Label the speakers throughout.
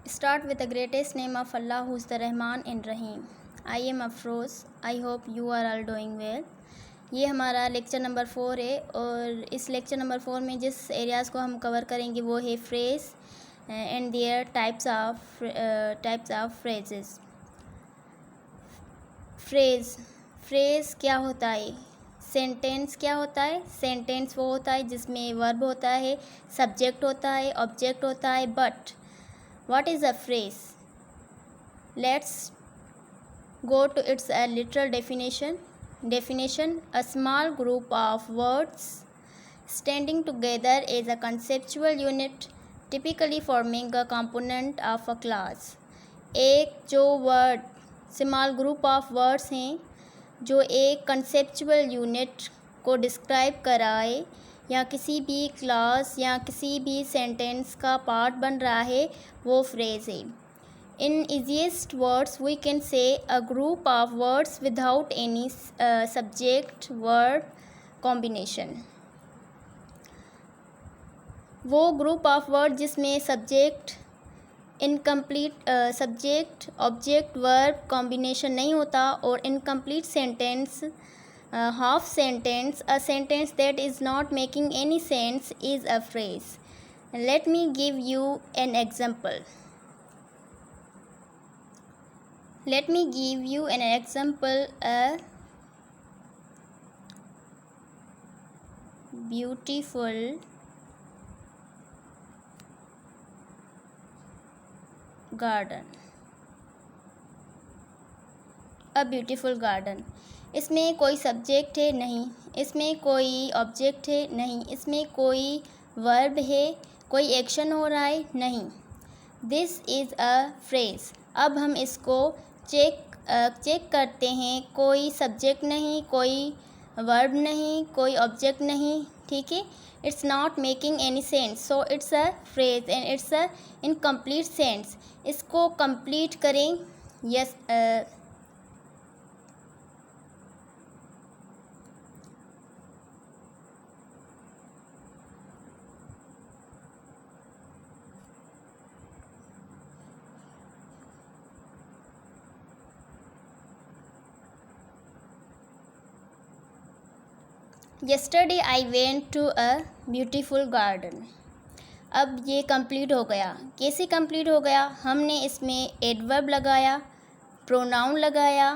Speaker 1: Start with the greatest name of Allah, who is the Rahman and Rahim. I am Afroz. I hope you are all doing well. ये हमारा lecture number 4 है और इस lecture number 4 में जिस areas को हम cover करेंगे वो है phrase and there types of phrases. Phrase क्या होता है? सेंटेंस क्या होता है? सेंटेंस वो होता है जिसमें वर्ब होता है, सब्जेक्ट होता है, ऑब्जेक्ट होता है। But what is a phrase? Let's go to its literal definition. A small group of words standing together as a conceptual unit, typically forming a component of a class. एक जो word small group of words हैं जो एक conceptual unit को describe कराए या किसी भी क्लास या किसी भी सेंटेंस का पार्ट बन रहा है, वो फ्रेज़ है। In easiest words we can say a group of words without any subject verb combination. वो ग्रुप ऑफ वर्ड जिसमें subject incomplete subject object verb combination नहीं होता और incomplete sentence half sentence, a sentence that is not making any sense is a phrase. Let me give you an example. A beautiful garden. इसमें कोई subject है? नहीं। इसमें कोई object है? नहीं। इसमें कोई वर्ब है? कोई एक्शन हो रहा है? नहीं। This is a phrase. अब हम इसको चेक करते हैं। कोई सब्जेक्ट नहीं, कोई वर्ब नहीं, कोई ऑब्जेक्ट नहीं, ठीक है। It's not making any sense, so it's a phrase and it's a incomplete sense. इसको कंप्लीट करें। Yes yesterday I went to a beautiful garden. अब ये कंप्लीट हो गया। कैसे कंप्लीट हो गया? हमने इसमें एडवर्ब लगाया, प्रोनाउन लगाया,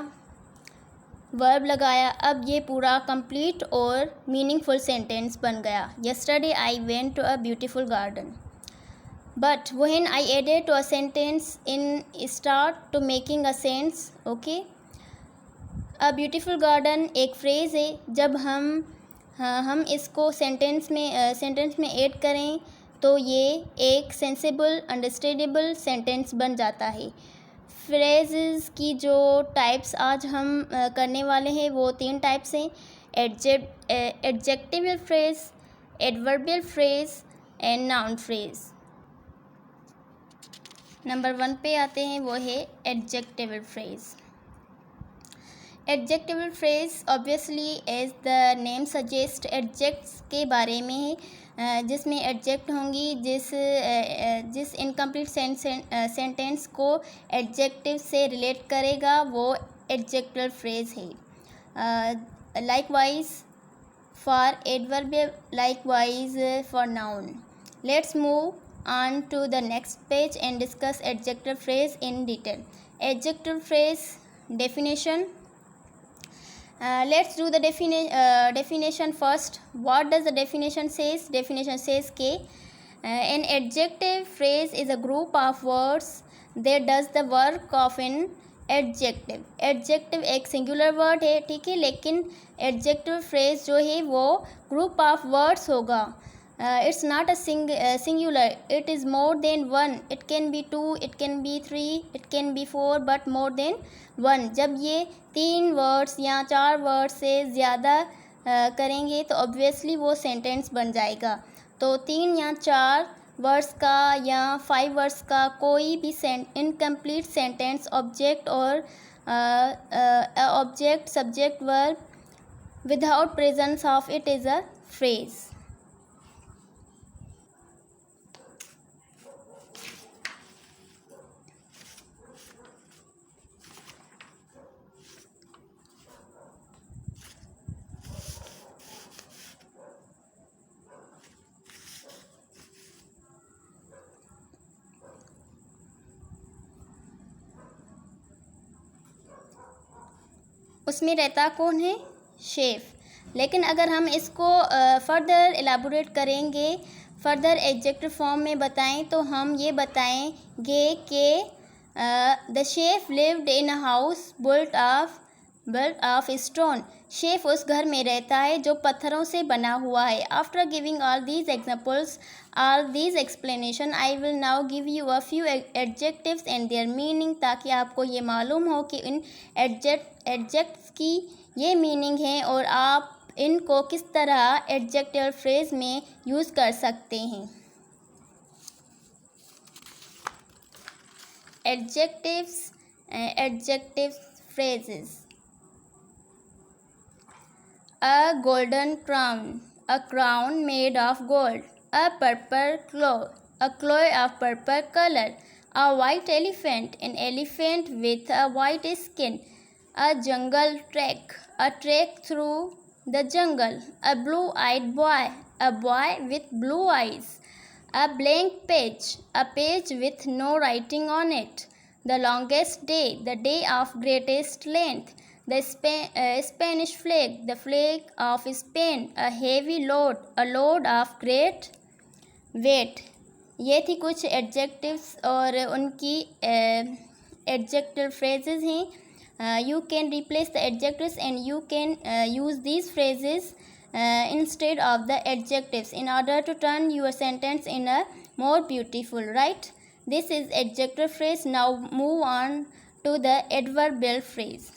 Speaker 1: वर्ब लगाया। अब ये पूरा कंप्लीट और मीनिंगफुल सेंटेंस बन गया। yesterday I went to a beautiful garden. But when I added to a sentence in start to making a sense, okay? a beautiful garden एक फ्रेज़ है। जब हम इसको सेंटेंस में ऐड करें तो ये एक सेंसिबल अंडरस्टैंडेबल सेंटेंस बन जाता है। फ्रेजेस की जो टाइप्स आज हम करने वाले हैं वो 3 टाइप्स हैं: adjectival phrase, adverbial phrase and noun phrase. Number 1 पे आते हैं, वो है adjectival phrase. Adjectival phrase obviously as the name suggest adjects के बारे में है, जिसमें एडजेक्ट होंगी। जिस इनकम्प्लीट सेंटेंस को एडजेक्टिव से रिलेट करेगा वो एडजेक्टिवल फ्रेज है। Likewise for adverbial, likewise for noun. Let's move on to the next page and discuss adjective phrase in detail. Adjective phrase definition. Let's do the definition first. What does the definition says? Definition says कि an adjective phrase is a group of words that does the work of an adjective. Adjective एक singular word है, ठीक है, लेकिन adjective phrase जो है वो group of words होगा। It's not a singular, it is more than one. It can be 2, it can be 3, it can be 4, but more than 1. जब ये 3 वर्ड्स या 4 वर्ड्स से ज़्यादा करेंगे तो ऑब्वियसली वो सेंटेंस बन जाएगा। तो 3 या 4 वर्ड्स का या 5 वर्ड्स का कोई भी इनकम्प्लीट सेंटेंस ऑब्जेक्ट और object subject verb without presence of it is a phrase. उसमें रहता कौन है? शेफ। लेकिन अगर हम इसको फर्दर एलाबोरेट करेंगे, फर्दर एडजेक्टिव फॉर्म में बताएं तो हम ये बताएंगे कि the chef lived in a house built of stone। Chef उस घर में रहता है जो पत्थरों से बना हुआ है। After giving all these examples, all these explanation, I will now give you a few adjectives and there meaning, ताकि आपको ये मालूम हो कि इन एडजेक्ट्स की ये मीनिंग है और आप इनको किस तरह एडजेक्टिव फ्रेज में यूज़ कर सकते हैं। Adjective phrases. A golden crown, a crown made of gold, a purple cloth, a cloth of purple color, a white elephant, an elephant with a white skin, a jungle trek, a trek through the jungle, a blue-eyed boy, a boy with blue eyes, a blank page, a page with no writing on it, the longest day, the day of greatest length, the Spanish flag, the flag of Spain, a heavy load, a load of great weight। ये थी कुछ adjectives और उनकी adjective phrases हैं। You can replace the adjectives and you can use these phrases instead of the adjectives in order to turn your sentence in a more beautiful, right? This is adjective phrase. Now move on to the adverbial phrase.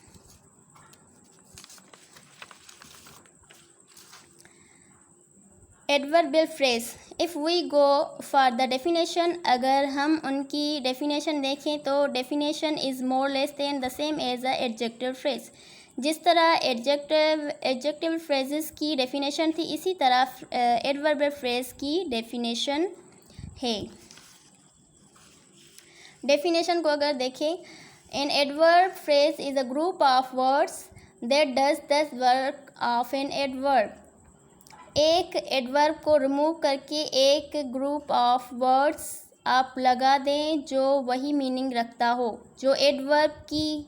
Speaker 1: Adverbial phrase, if we go for the definition, अगर हम उनकी definition देखें तो definition is more less than the same as a adjective phrase. जिस तरह adjective phrases की definition थी, इसी तरह एडवर्बियल फ्रेज की डेफिनेशन है। डेफिनेशन को अगर देखें, an adverb phrase is a group of words that does the work of an adverb. एक एडवर्ब को रिमूव करके एक ग्रुप ऑफ वर्ड्स आप लगा दें जो वही मीनिंग रखता हो, जो एडवर्ब की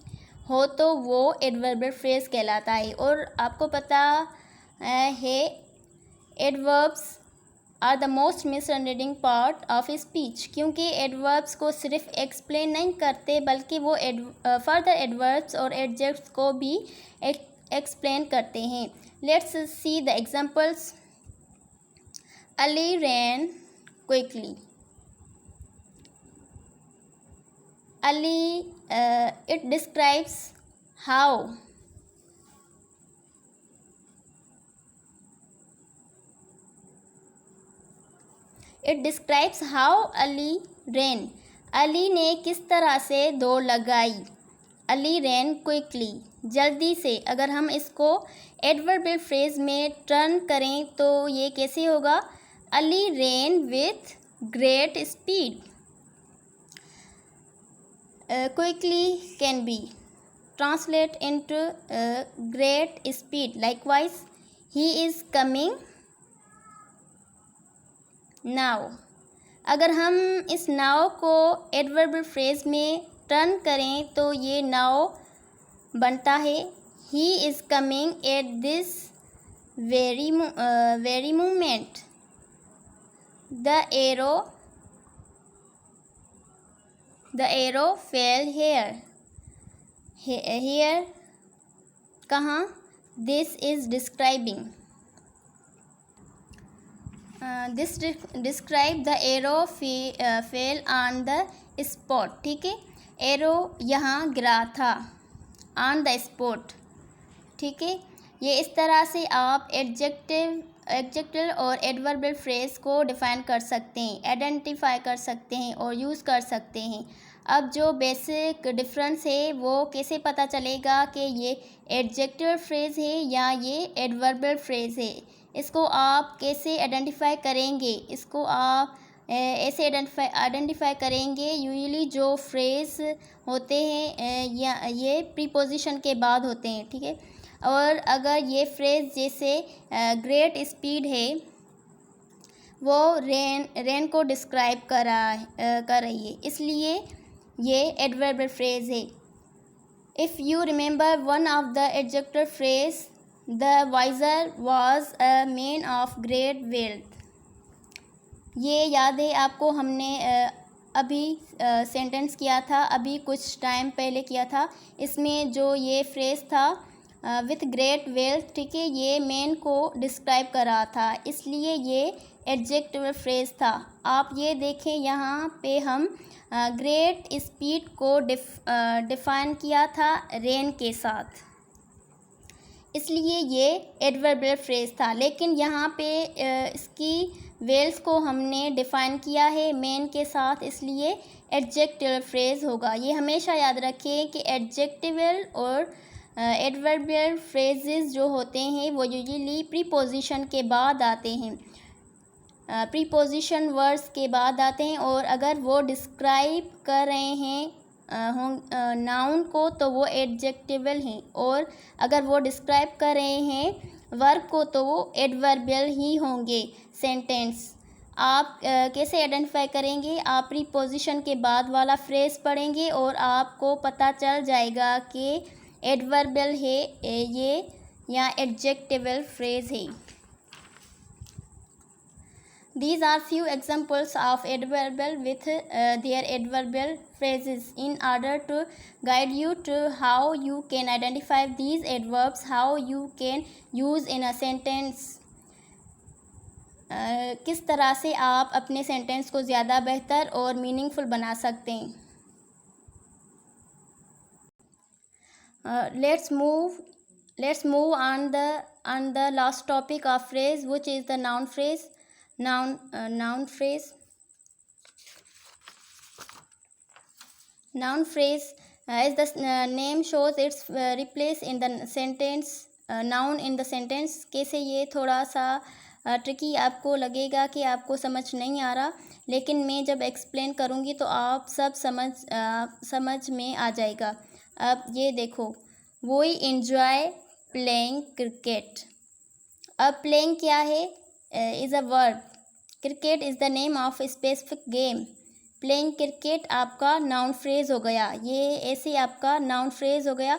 Speaker 1: हो, तो वो एडवर्बियल फ्रेज कहलाता है। और आपको पता है adverbs are the most misunderstanding part of speech, क्योंकि एडवर्ब्स को सिर्फ एक्सप्लेन नहीं करते बल्कि वो फर्दर एडवर्ब्स और एडजेक्ट्स को भी एक्सप्लेन करते हैं। Let's see the examples. Ali ran quickly. Ali, it describes how. It describes how Ali ran. Ali ने किस तरह से दौड़ लगाई। अली रैन क्विकली, जल्दी से। अगर हम इसको एडवर्बियल फ्रेज में टर्न करें तो ये कैसे होगा? Ali ran with great speed. Quickly can be translate into great speed. Likewise, he is coming now. अगर हम इस नाउ को एडवर्बियल फ्रेज में टर्न करें तो ये नाउ बनता है he is coming at this very moment. The arrow fell here. Here कहाँ? This is describing. This describe the arrow fell on the spot. ठीक है, एरो यहाँ गिरा था, ऑन द स्पॉट। ठीक है, ये इस तरह से आप एडजेक्टिव और एडवर्बियल फ्रेज को डिफाइन कर सकते हैं, आइडेंटिफाई कर सकते हैं और यूज़ कर सकते हैं। अब जो बेसिक डिफरेंस है वो कैसे पता चलेगा कि ये एडजेक्टिव फ्रेज है या ये एडवर्बियल फ्रेज है, इसको आप कैसे आइडेंटिफाई करेंगे? इसको आप ऐसे आइडेंटिफाई करेंगे, यूजुअली जो फ्रेज होते हैं या ये प्रीपोजिशन के बाद होते हैं। ठीक है, और अगर ये फ्रेज जैसे ग्रेट स्पीड है, वो रेन को डिस्क्राइब कर रही है, इसलिए ये एडवर्बियल फ्रेज है। If you remember one of the adjective phrase, the wiser was a man of great wealth. ये याद है आपको, हमने अभी सेंटेंस किया था, अभी कुछ टाइम पहले किया था। इसमें जो ये फ्रेज़ था विथ ग्रेट वेल्थ, ठीक है, ये मैन को डिस्क्राइब कर रहा था, इसलिए ये एडजेक्टिव फ्रेज़ था। आप ये देखें, यहाँ पे हम ग्रेट स्पीड को डिफाइन किया था रेन के साथ, इसलिए ये एडवर्बियल फ्रेज़ था। लेकिन यहाँ पे इसकी वेल्स को हमने डिफ़ाइन किया है मैन के साथ, इसलिए एडजेक्टिव फ्रेज़ होगा। ये हमेशा याद रखें कि एडजेक्टिवल और एडवर्बियल फ्रेजेस जो होते हैं वो यूजुअली प्रीपोजिशन के बाद आते हैं, प्रीपोजिशन वर्ड्स के बाद आते हैं, और अगर वो डिस्क्राइब कर रहे हैं नाउन को तो वो एडजेक्टिवल हैं, और अगर वो डिस्क्राइब कर रहे हैं वर्ब को तो वो एडवर्बियल ही होंगे सेंटेंस। आप कैसे आइडेंटिफाई करेंगे? आप प्रीपोजिशन के बाद वाला फ्रेज़ पढ़ेंगे और आपको पता चल जाएगा कि एडवर्बियल है ये या एडजेक्टिवल फ्रेज़ है। These are few examples of adverbial with their adverbial phrases. In order to guide you to how you can identify these adverbs, how you can use in a sentence, किस तरह से आप अपने sentence को ज़्यादा बेहतर और मीनिंगफुल बना सकते हैं। Let's move on the last topic of phrase, which is the noun phrase. Noun phrase. Noun phrase, as the name shows, it's replace in the sentence, noun in the sentence. कैसे, ये थोड़ा सा tricky आपको लगेगा कि आपको समझ नहीं आ रहा, लेकिन मैं जब एक्सप्लेन करूँगी तो आप सब समझ में आ जाएगा। अब ये देखो, वी एंजॉय प्लेइंग क्रिकेट। अब प्लेइंग क्या है? Is a verb. Cricket is the name of specific game. Playing cricket आपका नाउन फ्रेज़ हो गया। ये ऐसे आपका नाउन फ्रेज़ हो गया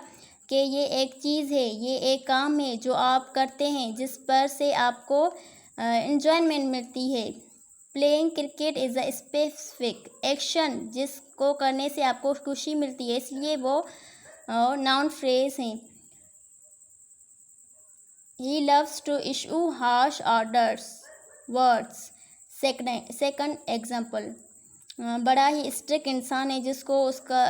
Speaker 1: कि ये एक चीज़ है, ये एक काम है जो आप करते हैं, जिस पर से आपको एन्जॉयमेंट मिलती है। Playing cricket is a specific action, जिसको करने से आपको खुशी मिलती है, इसलिए वो नाउन फ्रेज़ हैं। He loves to issue harsh orders, words. Second example, बड़ा ही स्ट्रिक्ट इंसान है जिसको उसका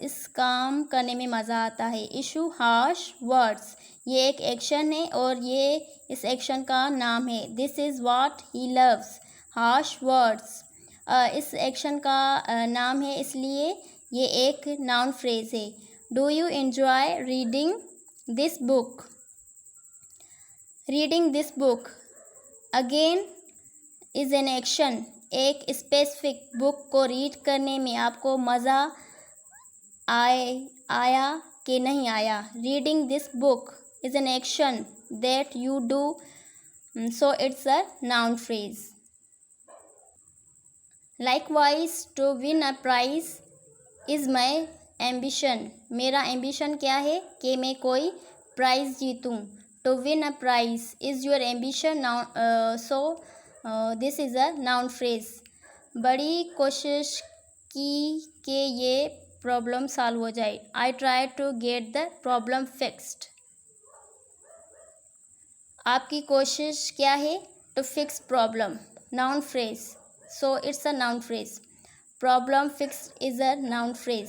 Speaker 1: इस काम करने में मज़ा आता है। इशू हार्श वर्ड्स, ये एक एक्शन है और ये इस एक्शन का नाम है। This is what he loves, harsh words इस एक्शन का नाम है, इसलिए ये एक नाउन फ्रेज़ है। Do you enjoy reading this book? Reading this book again is an action. एक स्पेसिफिक बुक को रीड करने में आपको मज़ा आया कि नहीं आया। Reading this book is an action that you do, so it's a noun phrase. Likewise to win a prize is my ambition. मेरा एम्बिशन क्या है? कि मैं कोई प्राइज़ जीतूँ। To win a prize is your ambition, so this is a noun phrase. बड़ी कोशिश की कि ये प्रॉब्लम सॉल्व हो जाए। I try to get the problem fixed. आपकी कोशिश क्या है? To fix problem, noun phrase, so it's a noun phrase. Problem fixed is a noun phrase,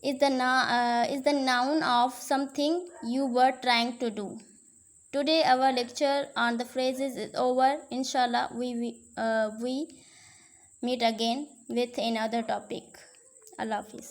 Speaker 1: is the noun of something you were trying to do. Today our lecture on the phrases is over. Inshallah we meet again with another topic. Allah Hafiz.